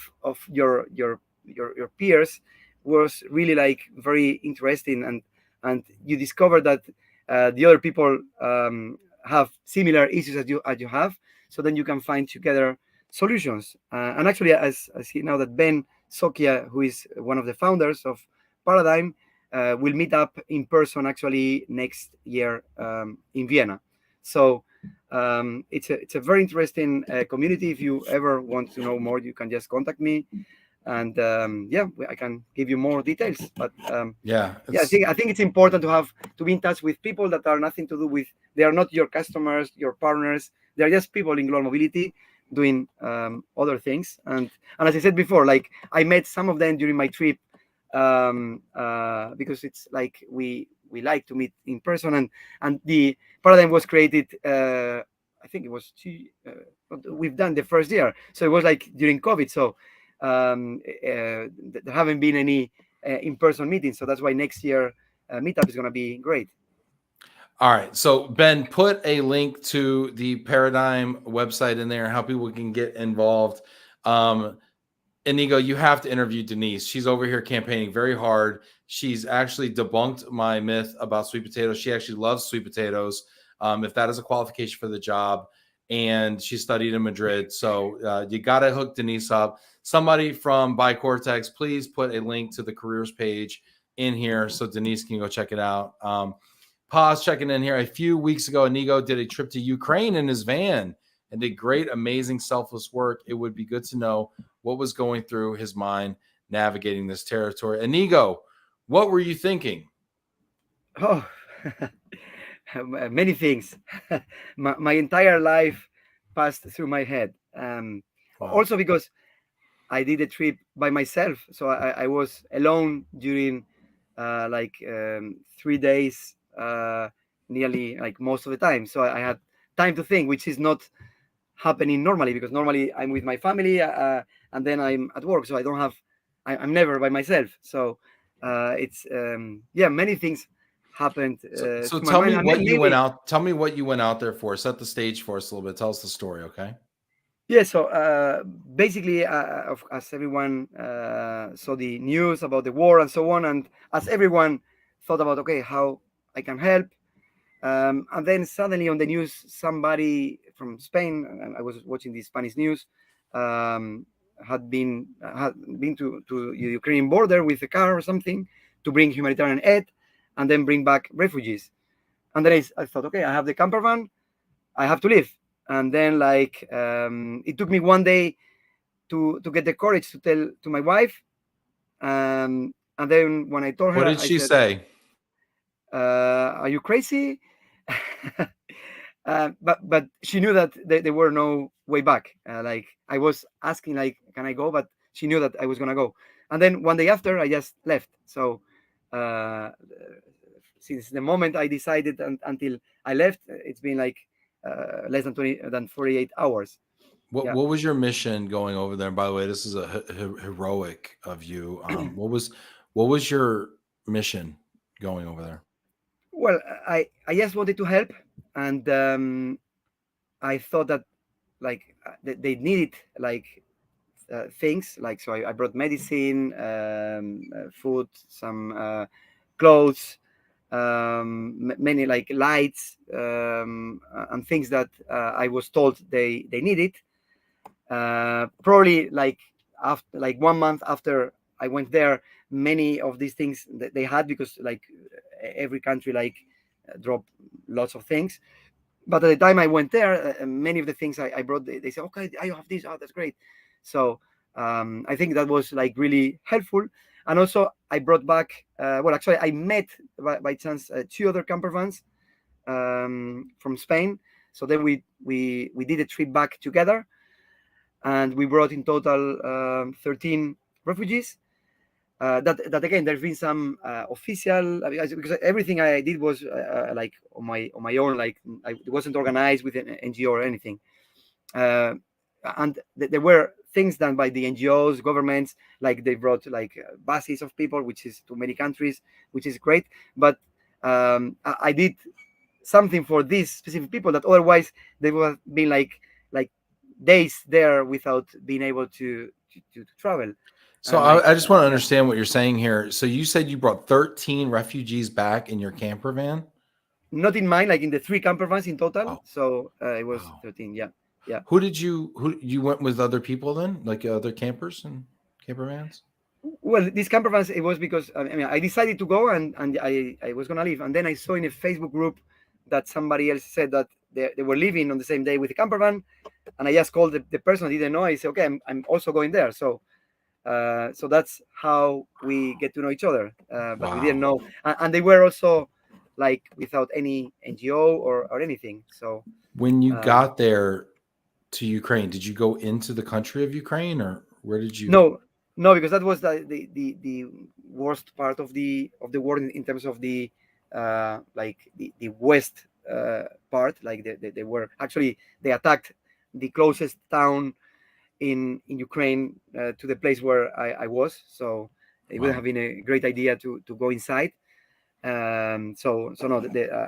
your peers was really like very interesting, and you discover that the other people have similar issues as you have, so then you can find together solutions. And actually, as I see now that Ben Sokia, who is one of the founders of Paradigm, will meet up in person actually next year in Vienna. So it's a very interesting community. If you ever want to know more, you can just contact me, and yeah, I can give you more details. But Yeah, yeah, I think it's important to be in touch with people that are nothing to do with. They are not your customers, your partners. They are just people in global mobility doing other things. And as I said before, like I met some of them during my trip, because it's like we like to meet in person, and the paradigm was created. I think it was we've done the first year, so it was like during COVID. So there haven't been any in-person meetings, so that's why next year meetup is going to be great. All right. So, Ben, put a link to the Paradigm website in there, how people can get involved. Inigo, you have to interview Denise. She's over here campaigning very hard. She's actually debunked my myth about sweet potatoes. She actually loves sweet potatoes, if that is a qualification for the job. And she studied in Madrid. So you got to hook Denise up. Somebody from BiCortex, please put a link to the careers page in here so Denise can go check it out. Paz checking in here. A few weeks ago, Inigo did a trip to Ukraine in his van and did great, amazing, selfless work. It would be good to know what was going through his mind navigating this territory. Inigo, what were you thinking? Oh, many things. My entire life passed through my head. Wow. Also because I did a trip by myself, so I was alone during like 3 days, nearly like most of the time. So I had time to think, which is not happening normally, because normally I'm with my family, and then I'm at work, so I don't have. I'm never by myself. So it's yeah, many things happened So through my tell mind, me and what you went mainly. out. Tell me what you went out there for. Set the stage for us a little bit. Tell us the story, okay? Yeah, so basically, as everyone saw the news about the war and so on, and as everyone thought about, okay, how I can help, and then suddenly on the news, somebody from Spain, and I was watching the Spanish news, um, had been to the Ukrainian border with a car or something to bring humanitarian aid, and then bring back refugees. And then I thought, okay, I have the camper van, I have to leave. And then like it took me one day to get the courage to tell to my wife. And then when I told What her, did I she said, say? "Are you crazy?" but she knew that there were no way back. Like I was asking, like, can I go? But she knew that I was gonna go. And then one day after, I just left. So uh, since the moment I decided until I left, it's been like less than 48 hours. What Yeah. what was your mission going over there? And by the way, this is a heroic of you. What was your mission going over there? Well, I just wanted to help, and I thought that like they needed like things like, so I brought medicine, food, some clothes, many like lights, and things that I was told they needed. Probably like after like 1 month after I went there, many of these things that they had, because like every country like dropped lots of things. But at the time I went there, many of the things I brought, they said, okay, I have this. Oh, that's great. So I think that was like really helpful. And also I brought back, well, actually I met by chance two other camper vans from Spain. So then we did a trip back together, and we brought in total 13 refugees. That again, there's been some official, because everything I did was like on my own. Like it wasn't organized with an NGO or anything. Uh, and there were things done by the NGOs, governments, like they brought like buses of people, which is to many countries, which is great. But I did something for these specific people that otherwise they would have been like days there without being able to travel. So Like I just want to yeah, understand what you're saying here. So you said you brought 13 refugees back in your camper van? not in mine, like in the three camper vans in total. Oh, So it was wow. 13. Yeah, yeah. Who you went with other people then? Like other campers and camper vans? Well, these camper vans, it was because I mean I decided to go, and I was gonna leave, and then I saw in a Facebook group that somebody else said that they were leaving on the same day with a camper van, and I just called the person I didn't know. I said, okay, I'm also going there. So that's how we get to know each other. But we didn't Wow. know, and they were also like without any NGO or anything. So When you um, got there to Ukraine, did you go into the country of Ukraine or where did you? no, no, because that was the worst part of the war in terms of the like the west part. Like they were actually, they attacked the closest town in Ukraine to the place where I was. So it would have Wow. been a great idea to go inside. So no,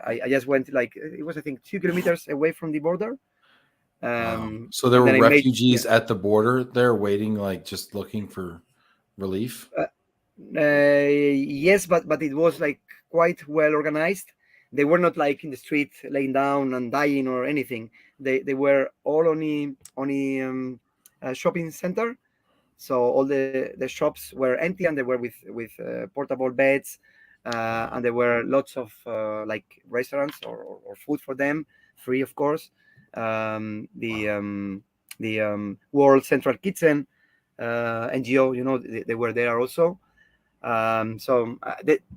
I just went like, it was I think 2 kilometers away from the border. Wow. So there And were then I made, yeah. refugees at the border there waiting, like just looking for relief? Uh, yes, but it was like quite well organized. They were not like in the street laying down and dying or anything. They were all on a shopping center. So all the shops were empty, and they were with portable beds, and Wow. there were lots of like restaurants or food for them, free of course. Wow. The World Central Kitchen NGO, they were there also.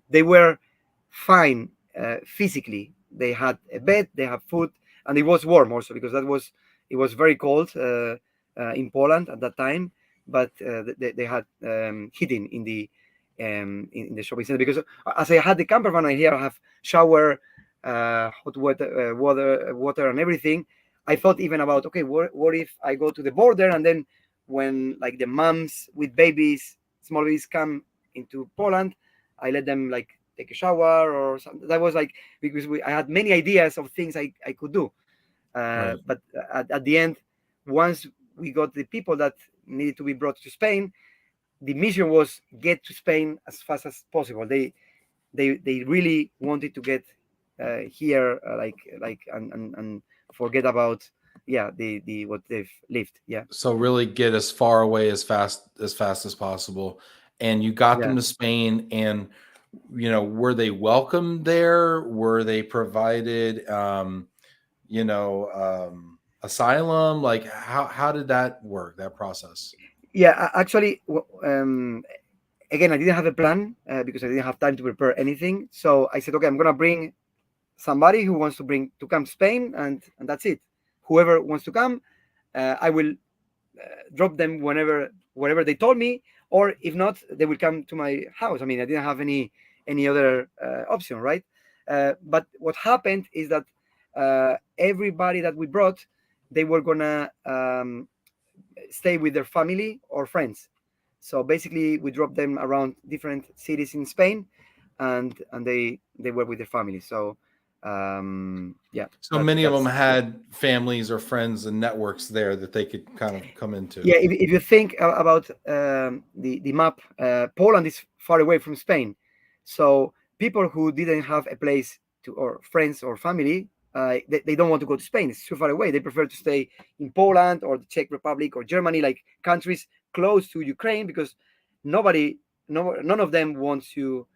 They were fine physically. They had a bed, they had food, and it was warm also, because it was very cold in Poland at that time. But they had heating in the shopping center, because as I had the camper van, I here have shower, hot water and everything. I thought even about, okay, what if I go to the border, and then when like the moms with babies, small babies come into Poland, I let them like take a shower or something. That was like, because I had many ideas of things I could do. Right. But at the end, once we got the people that needed to be brought to Spain, the mission was get to Spain as fast as possible. They really wanted to get here, and forget about, yeah, the what they've lived. Yeah, So really get as far away as fast as possible. And you got yeah. them to Spain and were they welcome there? Were they provided asylum? Like how did that work, that process? Yeah, actually, again, I didn't have a plan because I didn't have time to prepare anything. So I said, okay, I'm gonna bring somebody who wants to come to Spain, and that's it. Whoever wants to come, I will drop them wherever they told me, or if not, they will come to my house. I mean, I didn't have any other option, right? But what happened is that everybody that we brought, they were gonna stay with their family or friends. So basically, we dropped them around different cities in Spain, and they were with their family. So yeah, So many of them had families or friends and networks there that they could kind of come into. yeah. If you think about the map, Poland is far away from Spain, so people who didn't have a place to, or friends or family, they don't want to go to Spain. It's too far away. They prefer to stay in Poland or the Czech Republic or Germany, like countries close to Ukraine, because nobody, none of them wants to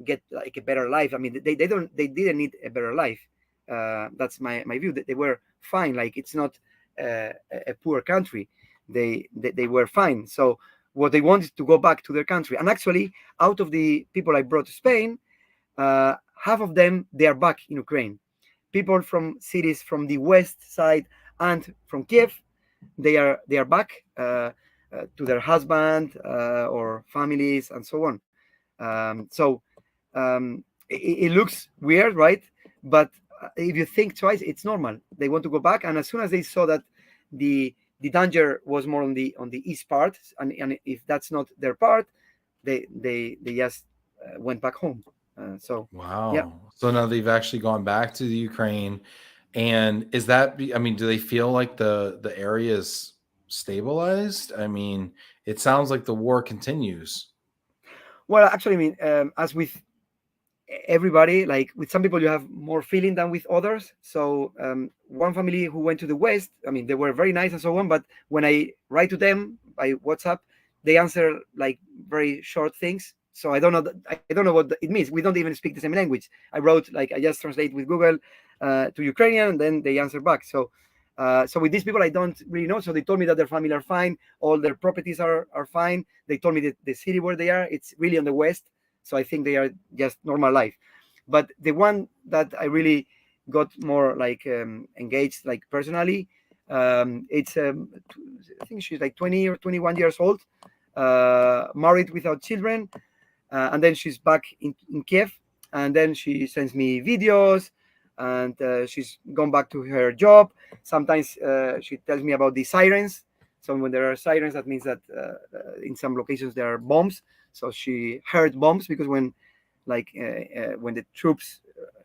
get like a better life. I mean, they didn't need a better life. That's my view. That they were fine. Like, it's not a poor country. They were fine. So what they wanted to go back to their country. And actually, out of the people I brought to Spain, half of them, they are back in Ukraine. People from cities from the west side and from Kiev, they are back to their husband or families and so on. So it looks weird, right? But if you think twice, it's normal. They want to go back, and as soon as they saw that the danger was more on the east part, and if that's not their part, they just went back home. So yeah. Wow. So now they've actually gone back to the Ukraine. And is that, I mean, do they feel like the area is stabilized? I mean, it sounds like the war continues. Well, actually, I mean, as with everybody, like with some people you have more feeling than with others. So one family who went to the west, I mean, they were very nice and so on, but when I write to them by WhatsApp, they answer like very short things. So I don't know what it means. We don't even speak the same language. I wrote, like, I just translate with Google to Ukrainian, and then they answer back. So so with these people, I don't really know. So they told me that their family are fine, all their properties are fine. They told me that the city where they are, it's really on the west. So I think they are just normal life. But the one that I really got more like engaged, like personally, it's I think she's like 20 or 21 years old, married without children, and then she's back in Kiev, and then she sends me videos, and she's gone back to her job. Sometimes she tells me about the sirens. So when there are sirens, that means that in some locations there are bombs. So she heard bombs because when the troops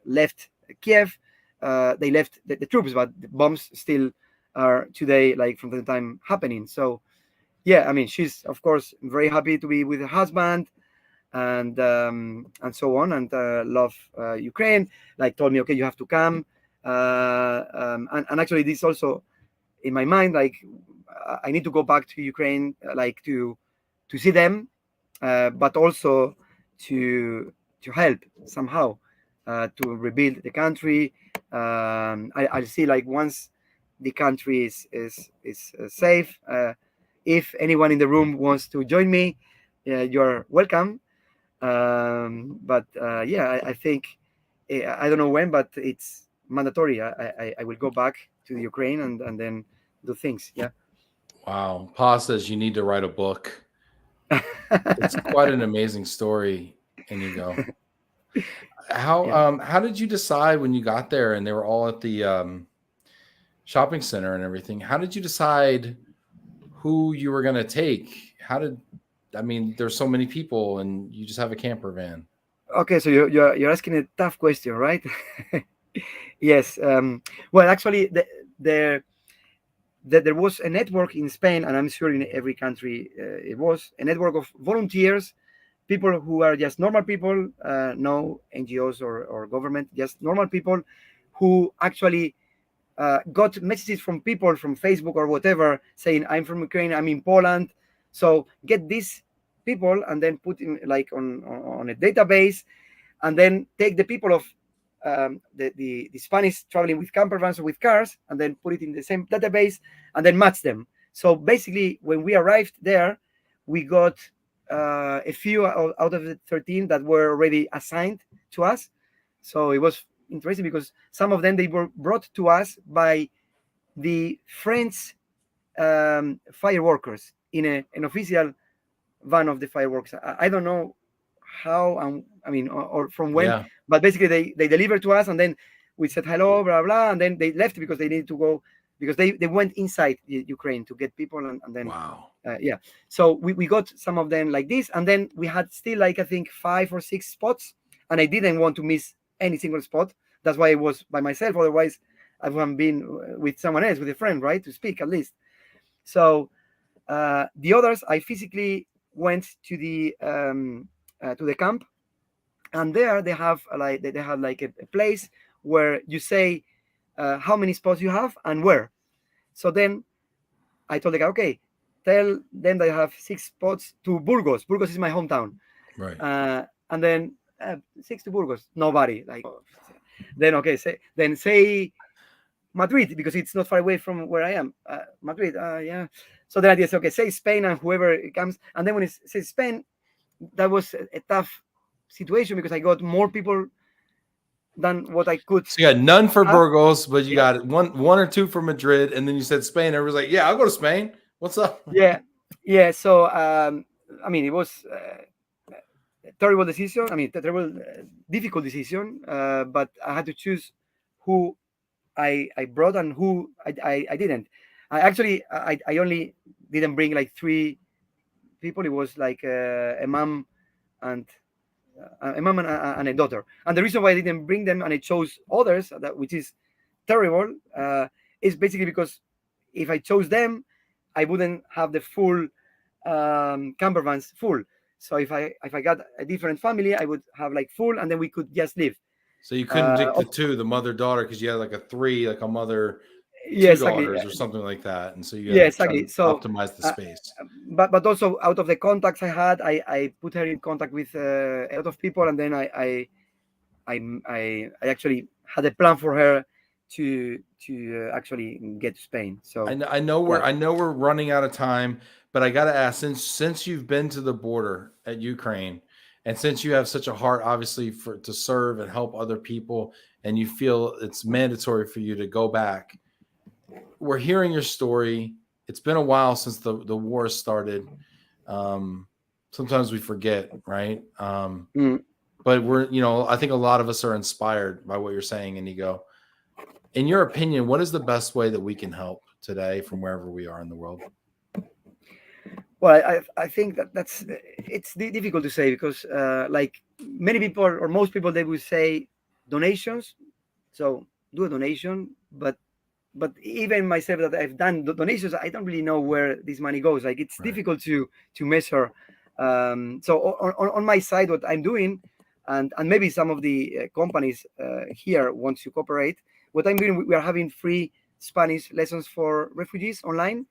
left Kiev, they left the troops, but the bombs still are today, like from the time happening. So yeah, I mean, she's of course very happy to be with her husband, and so on, and love Ukraine. Like, told me, okay, you have to come, and actually this also in my mind, like I need to go back to Ukraine, like to see them, but also to help somehow to rebuild the country. I'll see, like, once the country is safe. If anyone in the room wants to join me, you're welcome. But yeah, I think I don't know when, but it's mandatory. I will go back to the Ukraine and then do things. Yeah. Wow. Pa says you need to write a book. It's quite an amazing story, Inigo. Yeah. How did you decide when you got there and they were all at the shopping center and everything? How did you decide who you were going to take? I mean, there's so many people and you just have a camper van. Okay, so you're asking a tough question, right? Yes. Well, actually, there was a network in Spain, and I'm sure in every country it was a network of volunteers, people who are just normal people, no NGOs or government, just normal people who actually got messages from people from Facebook or whatever saying, I'm from Ukraine, I'm in Poland. So get these people and then put in, like, on a database, and then take the people of the Spanish traveling with campervans or with cars, and then put it in the same database and then match them. So basically, when we arrived there, we got a few out of the 13 that were already assigned to us. So it was interesting because some of them they were brought to us by the French fireworkers in an official van of the fireworks. I don't know how, I mean, or from when, Yeah. but basically they delivered to us, and then we said hello, blah blah, and then they left because they needed to go because they went inside Ukraine to get people, and then Wow. yeah. So we got some of them like this, and then we had still like I think 5 or 6 spots, and I didn't want to miss any single spot. That's why I was by myself. Otherwise, I would have been with someone else, with a friend, right, to speak at least. So the others, I physically went to the camp, and there they have like they had like a place where you say how many spots you have and where. So then I told the guy, okay, tell them that I have 6 spots to Burgos. Burgos is my hometown. Right. And then 6 to Burgos, nobody. Like then okay, say Madrid because it's not far away from where I am. Madrid, yeah. So then I just okay, say Spain and whoever it comes. And then when it says Spain, that was a tough situation because I got more people than what I could. So you got none for Burgos, but you Yeah. got one or two for Madrid, and then you said Spain. Everyone's like, "Yeah, I'll go to Spain. What's up?" Yeah. So I mean, it was a terrible decision. I mean, terrible, difficult decision. But I had to choose who I brought and who I didn't. I actually I only didn't bring like 3 people. It was like a mom and and a daughter. And the reason why I didn't bring them and I chose others, which is terrible, is basically because if I chose them, I wouldn't have the full campervans full. So if I got a different family, I would have like full, and then we could just live. So you couldn't pick the 2, the mother daughter, because you had like a 3, like a mother, Yeah, 2 exactly. daughters or something like that, and so you Yeah, got to try exactly. to So, optimize the space. but also out of the contacts I had, I put her in contact with a lot of people, and then I actually had a plan for her to actually get to Spain. So I know we're running out of time, but I got to ask, since you've been to the border at Ukraine, and since you have such a heart, obviously, to serve and help other people, and you feel it's mandatory for you to go back, we're hearing your story. It's been a while since the war started. Sometimes we forget, right? But I think a lot of us are inspired by what you're saying, Inigo. In your opinion, what is the best way that we can help today from wherever we are in the world? Well, I think it's difficult to say because like many people or most people, they would say donations. So do a donation, but even myself that I've done donations, I don't really know where this money goes. Like it's difficult to measure. So on my side, what I'm doing, and maybe some of the companies here want to cooperate. What I'm doing, we are having free Spanish lessons for refugees online.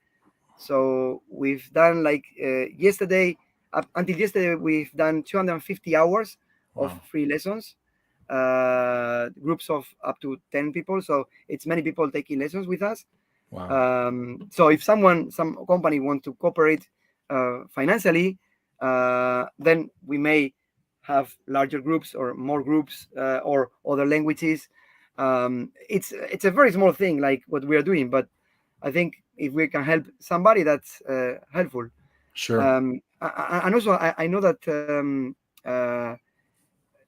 So we've done like yesterday, up until yesterday, we've done 250 hours of free lessons, groups of up to 10 people. So it's many people taking lessons with us. So if some company want to cooperate financially, then we may have larger groups or more groups or other languages. It's a very small thing like what we are doing, but I think if we can help somebody, that's helpful. Sure. And also, I know that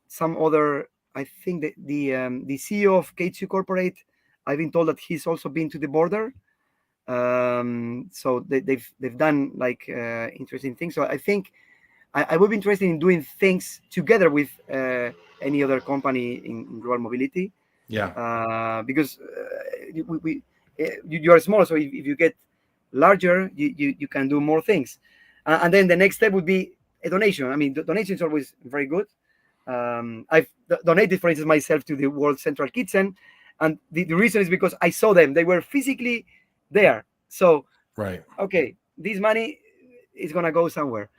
some other, I think the CEO of K2 Corporate, I've been told that he's also been to the border. So they've done like interesting things. So I think I would be interested in doing things together with any other company in global mobility. Yeah. Because you are small, so if you get larger, you can do more things. And then the next step would be a donation. I mean, the donation is always very good. I've donated, for instance, myself to the World Central Kitchen, and the reason is because I saw them; they were physically there. So, okay, this money is gonna go somewhere.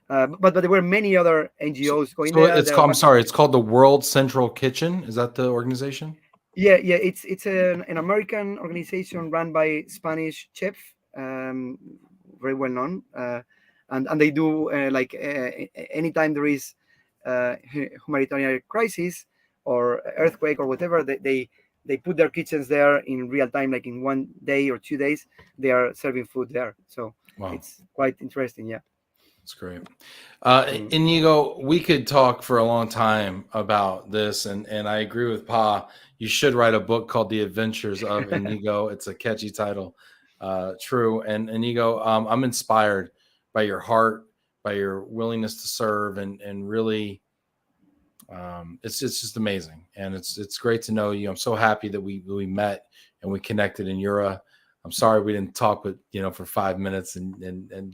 But there were many other NGOs going there. It's called, I'm sorry, it's called the World Central Kitchen. Is that the organization? Yeah, it's an American organization run by Spanish chefs, very well known, and they do like anytime there is humanitarian crisis, or earthquake or whatever, they put their kitchens there in real time, like in 1 day or 2 days, they are serving food there. So Wow. it's quite interesting. Yeah. That's great. Inigo, we could talk for a long time about this, and I agree with Pa. You should write a book called The Adventures of Inigo. It's a catchy title. True. And Inigo, I'm inspired by your heart, by your willingness to serve, and really, it's just amazing. And it's great to know you. I'm so happy that we met and we connected in Europe. I'm sorry we didn't talk, but for 5 minutes,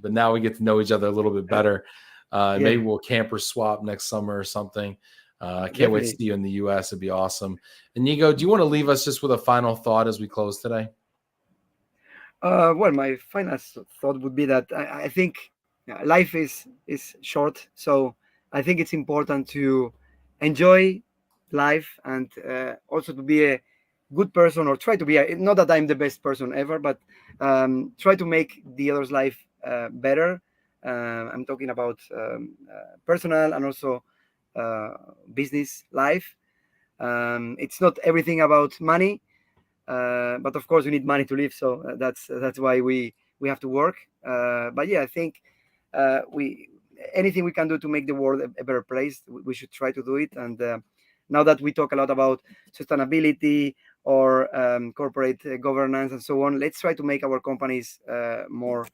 but now we get to know each other a little bit better. Yeah. Maybe we'll camper swap next summer or something. I can't wait to see you in the US. It'd be awesome. Inigo, do you want to leave us just with a final thought as we close today? Well, my final thought would be that I think life is short, so I think it's important to enjoy life, and also to be a good person, or try to be not that I'm the best person ever, but try to make the other's life better. I'm talking about personal and also business life. It's not everything about money, but of course we need money to live, so that's why we have to work. But yeah, I think we anything we can do to make the world a better place, we should try to do it. And now that we talk a lot about sustainability or corporate governance and so on, let's try to make our companies more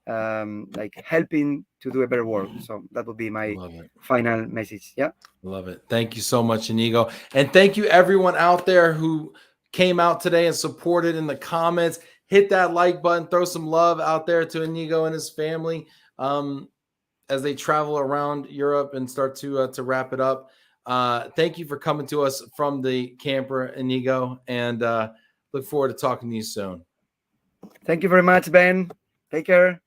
like helping to do a better work. So that would be my final message. Yeah. Love it. Thank you so much, Inigo. And thank you everyone out there who came out today and supported in the comments. Hit that like button, throw some love out there to Inigo and his family as they travel around Europe and start to wrap it up. Thank you for coming to us from the camper, Inigo, and look forward to talking to you soon. Thank you very much, Ben. Take care.